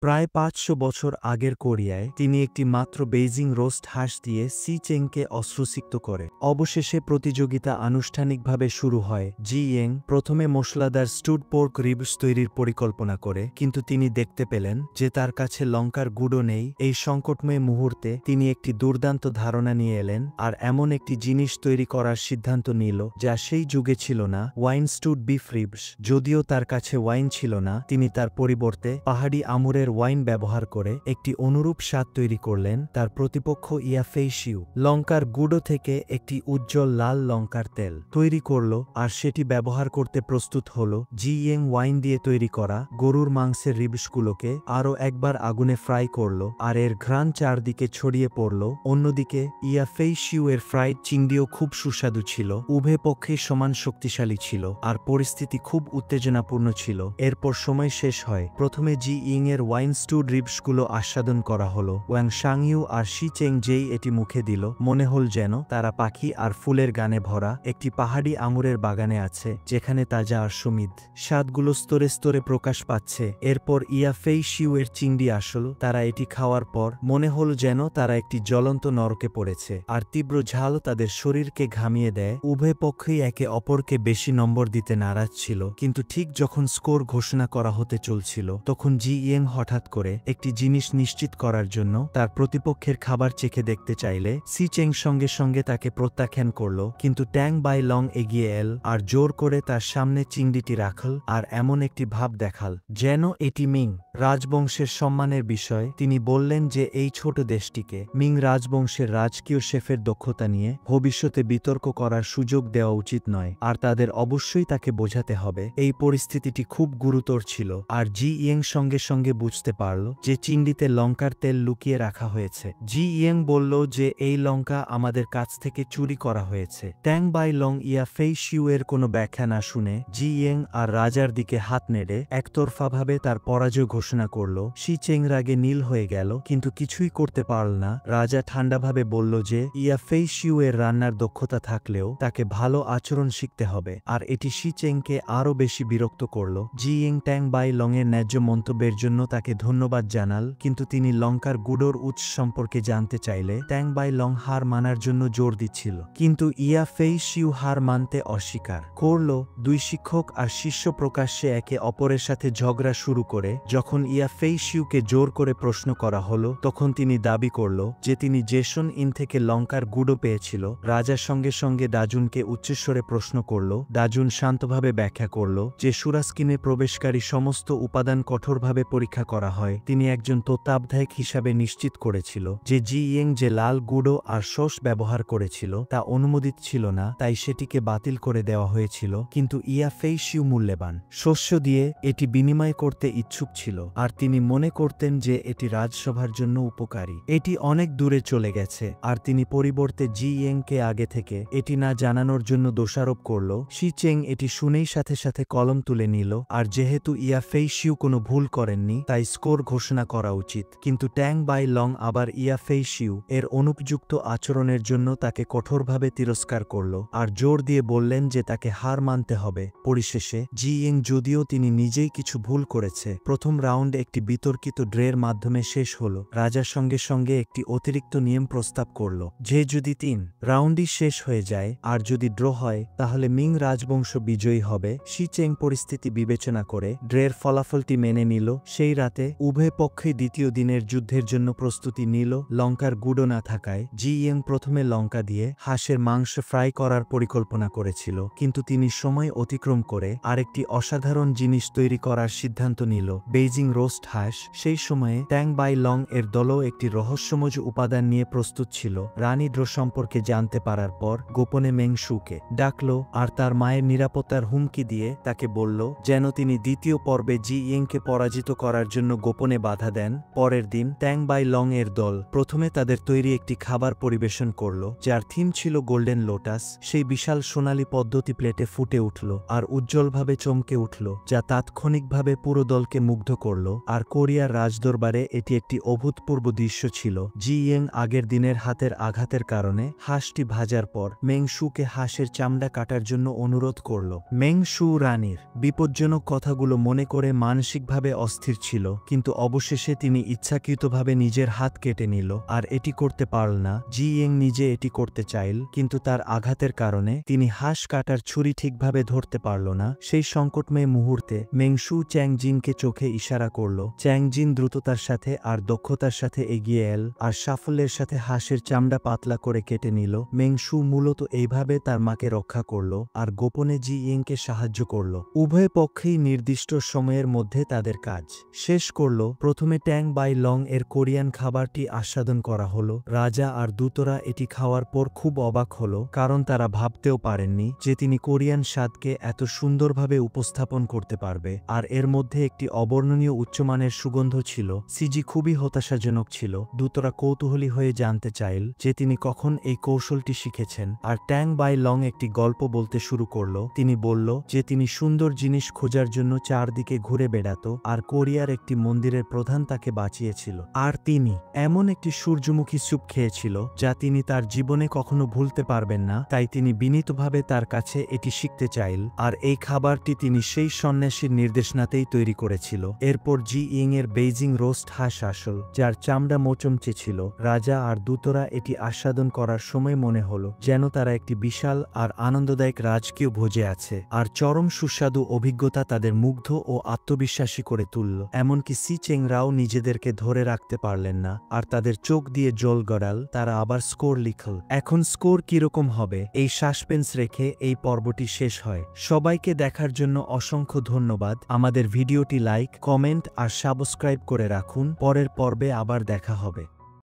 প্রায় ৫০০ বছর আগের কোরিয়ায় তিনি একটি মাত্র বেইজিং রোস্ট হাঁস দিয়ে সি চেংকে অশ্রুসিক্ত করে। অবশেষে প্রতিযোগিতা আনুষ্ঠানিকভাবে শুরু হয়। জি ইয়েং প্রথমে মশলাদার স্টুড পোর্ক রিবস তৈরির পরিকল্পনা করে, কিন্তু তিনি দেখতে পেলেন যে তার কাছে লঙ্কার গুঁড়ো নেই। এই সংকটময় মুহূর্তে তিনি একটি দুর্দান্ত ধারণা নিয়ে এলেন আর এমন একটি জিনিস তৈরি করার সিদ্ধান্ত নিল যা সেই যুগে ছিল না, ওয়াইন স্টুড বিফ রিবস। যদিও তার কাছে ওয়াইন ছিল না, তিনি তার পরিবর্তে পাহাড়ি আমুরের ওয়াইন ব্যবহার করে একটি অনুরূপ স্বাদ তৈরি করলেন। তার প্রতিপক্ষ ইয়াফেইশিউ লঙ্কার গুঁড়ো থেকে একটি উজ্জ্বল লাল লঙ্কার তেল তৈরি করল আর সেটি ব্যবহার করতে প্রস্তুত হল। জি ইয়েং ওয়াইন দিয়ে তৈরি করা গরুর মাংসের রিবসগুলোকে আরও একবার আগুনে ফ্রাই করল আর এর ঘ্রাণ চারদিকে ছড়িয়ে পড়ল। অন্যদিকে ইয়াফেইশিউ এর ফ্রাইড চিংড়িও খুব সুস্বাদু ছিল। উভয় পক্ষেই সমান শক্তিশালী ছিল আর পরিস্থিতি খুব উত্তেজনাপূর্ণ ছিল। এরপর সময় শেষ হয়। প্রথমে জি ইং এর ওয়াইন স্টুড রিবসগুলো আস্বাদন করা হলো। ওয়াং সাংইউ আর শি চেং যেই এটি মুখে দিল, মনে হল যেন তারা পাখি আর ফুলের গানে ভরা একটি পাহাড়ি আঙুরের বাগানে আছে, যেখানে তাজা আর সুমিদ স্বাদগুলো স্তরে স্তরে প্রকাশ পাচ্ছে। এরপর ইয়াফেইশিউ এর চিংড়ি আসল। তারা এটি খাওয়ার পর মনে হল যেন তারা একটি জ্বলন্ত নরকে পড়েছে, আর তীব্র ঝাল তাদের শরীরকে ঘামিয়ে দেয়। উভয় পক্ষই একে অপরকে বেশি নম্বর দিতে নারাজ ছিল, কিন্তু ঠিক যখন স্কোর ঘোষণা করা হতে চলছিল তখন জি ইয়েং হঠাৎ করে একটি জিনিস নিশ্চিত করার জন্য তার প্রতিপক্ষের খাবার চেখে দেখতে চাইলে সি চেং সঙ্গে সঙ্গে তাকে প্রত্যাখ্যান করল। কিন্তু ট্যাং বাই লং এগিয়ে এল আর জোর করে তার সামনে চিংড়িটি রাখল আর এমন একটি ভাব দেখাল যেন এটি মিং রাজবংশের সম্মানের বিষয়। তিনি বললেন যে এই ছোট দেশটিকে মিং রাজবংশের রাজকীয় শেফের দক্ষতা নিয়ে ভবিষ্যতে বিতর্ক করার সুযোগ দেওয়া উচিত নয়, আর তাদের অবশ্যই তাকে বোঝাতে হবে। এই পরিস্থিতিটি খুব গুরুতর ছিল, আর জি ইয়েং সঙ্গে সঙ্গে বুঝতে পারল যে চিংড়িতে লঙ্কার তেল লুকিয়ে রাখা হয়েছে। জি ইয়েং বলল যে এই লঙ্কা আমাদের কাছ থেকে চুরি করা হয়েছে। ট্যাং বাই লং ইয়াফেইশিউ এর কোনো ব্যাখ্যা না শুনে জি ইয়েং আর রাজার দিকে হাত নেড়ে একতরফাভাবে তার পরাজয় ঘোষণা করল। শি চেং রাগে নীল হয়ে গেল, কিন্তু কিছুই করতে পারল না। রাজা ঠান্ডাভাবে বলল যে ইয়াফেইশিউ এর রান্নার দক্ষতা থাকলেও তাকে ভালো আচরণ শিখতে হবে, আর এটি শি চেংকে আরও বেশি বিরক্ত করল। জি ইয়েং ট্যাং বাই লং এর ন্যায্য মন্তব্যের জন্য তাকে ধন্যবাদ জানাল, কিন্তু তিনি লঙ্কার গুঁড়োর উৎস সম্পর্কে জানতে চাইলে ট্যাং বাই লং হার মানার জন্য জোর দিচ্ছিল, কিন্তু ইয়াফেইশিউ হার মানতে অস্বীকার করল। দুই শিক্ষক আর শিষ্য প্রকাশ্যে একে অপরের সাথে ঝগড়া শুরু করে। যখন ইয়াফেইশিউকে জোর করে প্রশ্ন করা হলো, তখন তিনি দাবি করল যে তিনি জেসন ইন থেকে লঙ্কার গুঁড়ো পেয়েছিল। রাজার সঙ্গে সঙ্গে দাজুনকে উচ্চস্বরে প্রশ্ন করল। দাজুন শান্তভাবে ব্যাখ্যা করল যে সুরাস্কিনে প্রবেশকারী সমস্ত উপাদান কঠোরভাবে পরীক্ষা করা হয়। তিনি একজন তত্ত্বাবধায়ক হিসাবে নিশ্চিত করেছিল যে জি ইয়েং যে লাল গুঁড়ো আর সস ব্যবহার করেছিল তা অনুমোদিত ছিল না, তাই সেটিকে বাতিল করে দেওয়া হয়েছিল। কিন্তু ইয়াফেইশিউ মূল্যবান শস্য দিয়ে এটি বিনিময় করতে ইচ্ছুক ছিল, আর তিনি মনে করতেন যে এটি রাজসভার জন্য উপকারী। এটি অনেক দূরে চলে গেছে, আর তিনি পরিবর্তে জি ইয়েংকে আগে থেকে এটি না জানানোর জন্য দোষারোপ করল। শি চেং এটি শুনেই সাথে সাথে কলম তুলে নিল, আর যেহেতু ইয়াফেইশিউ কোনো ভুল করেননি তাই স্কোর ঘোষণা করা উচিত। কিন্তু ট্যাং বাই লং আবার ইয়াফেইশিউ এর অনুপযুক্ত আচরণের জন্য তাকে কঠোরভাবে তিরস্কার করল আর জোর দিয়ে বললেন যে তাকে হার মানতে হবে। পরিশেষে জি ইয়েং, যদিও তিনি নিজেই কিছু ভুল করেছে, প্রথম রাউন্ড একটি বিতর্কিত ড্রের মাধ্যমে শেষ হল। রাজার সঙ্গে সঙ্গে একটি অতিরিক্ত নিয়ম প্রস্তাব করল যে যদি ৩ রাউন্ডই শেষ হয়ে যায় আর যদি ড্র হয় তাহলে মিং রাজবংশ বিজয়ী হবে। শি চেং পরিস্থিতি বিবেচনা করে ড্রের ফলাফলটি মেনে নিল। সেই রাতে উভয় পক্ষই দ্বিতীয় দিনের যুদ্ধের জন্য প্রস্তুতি নিল। লঙ্কার গুঁড়ো না থাকায় জি ইয়েং প্রথমে লঙ্কা দিয়ে হাঁসের মাংস ফ্রাই করার পরিকল্পনা করেছিল, কিন্তু তিনি সময় অতিক্রম করে আরেকটি অসাধারণ জিনিস তৈরি করার সিদ্ধান্ত নিল, বেইজিং রোস্ট হাঁস। সেই সময়ে ট্যাং বাই লং এর দলও একটি রহস্যময় উপাদান নিয়ে প্রস্তুত ছিল। রানী ড্র সম্পর্কে জানতে পারার পর গোপনে মেংশুকে ডাকল আর তার মায়ের নিরাপত্তার হুমকি দিয়ে তাকে বলল যেন তিনি দ্বিতীয় পর্বে জি ইয়েংকে পরাজিত করার জন্য গোপনে বাধা দেন। পরের দিন ট্যাং বাই লং এর দল প্রথমে তাদের তৈরি একটি খাবার পরিবেশন করল যার থিম ছিল গোল্ডেন লোটাস। সেই বিশাল সোনালী পদ্ধতি প্লেটে ফুটে উঠল আর উজ্জ্বলভাবে চমকে উঠল, যা তাৎক্ষণিকভাবে পুরো দলকে মুগ্ধ করল, আর কোরিয়ার রাজদরবারে এটি একটি অভূতপূর্ব দৃশ্য ছিল। জি ইয়েং আগের দিনের হাতের আঘাতের কারণে হাঁসটি ভাজার পর মেং শুকে হাঁসের চামড়া কাটার জন্য অনুরোধ করল। মেং শু রানীর বিপজ্জনক কথাগুলো মনে করে মানসিকভাবে অস্থির ছিল, কিন্তু অবশেষে তিনি ইচ্ছাকৃতভাবে নিজের হাত কেটে নিল, আর এটি করতে পারল না। জি ইয়েং নিজে এটি করতে চাইল, কিন্তু তার আঘাতের কারণে তিনি হাঁস কাটার ছুরি ঠিকভাবে ধরতে পারল না। সেই সংকটময় মুহূর্তে মেং শু চ্যাংজিনকে চোখে ইশারা করল। চ্যাংজিন দ্রুততার সাথে আর দক্ষতার সাথে এগিয়ে এল, আর সাফল্যের সাথে হাঁসের চামড়া পাতলা করে কেটে নিল। মেং শু মূলত এইভাবে তার মাকে রক্ষা করল, আর গোপনে জি ইয়েংকে সাহায্য করল। উভয় পক্ষেই নির্দিষ্ট সময়ের মধ্যে তাদের কাজ শেষ করল। প্রথমে ট্যাং বাই লং এর কোরিয়ান খাবারটি আস্বাদন করা হলো। রাজা আর দূতরা এটি খাওয়ার পর খুব অবাক হলো, কারণ তারা ভাবতেও পারেননি যে তিনি কোরিয়ান স্বাদকে এত সুন্দরভাবে উপস্থাপন করতে পারবে। আর এর মধ্যে একটি অবর্ণনীয় উচ্চমানের সুগন্ধ ছিল। সিজি খুবই হতাশাজনক ছিল। দূতরা কৌতূহলী হয়ে জানতে চাইল যে তিনি কখন এই কৌশলটি শিখেছেন। আর ট্যাং বাই লং একটি গল্প বলতে শুরু করল। তিনি বলল যে তিনি সুন্দর জিনিস খোঁজার জন্য চারদিকে ঘুরে বেড়াত, আর কোরিয়ার একটি মন্দিরের প্রধান তাকে বাঁচিয়েছিল। আর তিনি এমন একটি সূর্যমুখী স্যুপ খেয়েছিল যা তিনি তার জীবনে কখনো ভুলতে পারবেন না। তাই তিনি বিনীতভাবে তার কাছে এটি শিখতে চাইল, আর এই খাবারটি তিনি সেই সন্ন্যাসীর নির্দেশনাতেই তৈরি করেছিল। এরপর জি ইং এর বেইজিং রোস্ট হাঁস আসল, যার চামড়া মোচমচে ছিল। রাজা আর দূতরা এটি আস্বাদন করার সময় মনে হলো যেন তারা একটি বিশাল আর আনন্দদায়ক রাজকীয় ভোজে আছে, আর চরম সুস্বাদু অভিজ্ঞতা তাদের মুগ্ধ ও আত্মবিশ্বাসী করে তুলল। এমনকি সি চেংরাও নিজেদেরকে ধরে রাখতে পারলেন না, আর তাদের চোখ দিয়ে জল গড়াল। তারা আবার স্কোর লিখল। এখন স্কোর কিরকম হবে এই সাসপেন্স রেখে এই পর্বটি শেষ হয়। সবাইকে দেখার জন্য অসংখ্য ধন্যবাদ। আমাদের ভিডিওটি লাইক, কমেন্ট আর সাবস্ক্রাইব করে রাখুন। পরের পর্বে আবার দেখা হবে।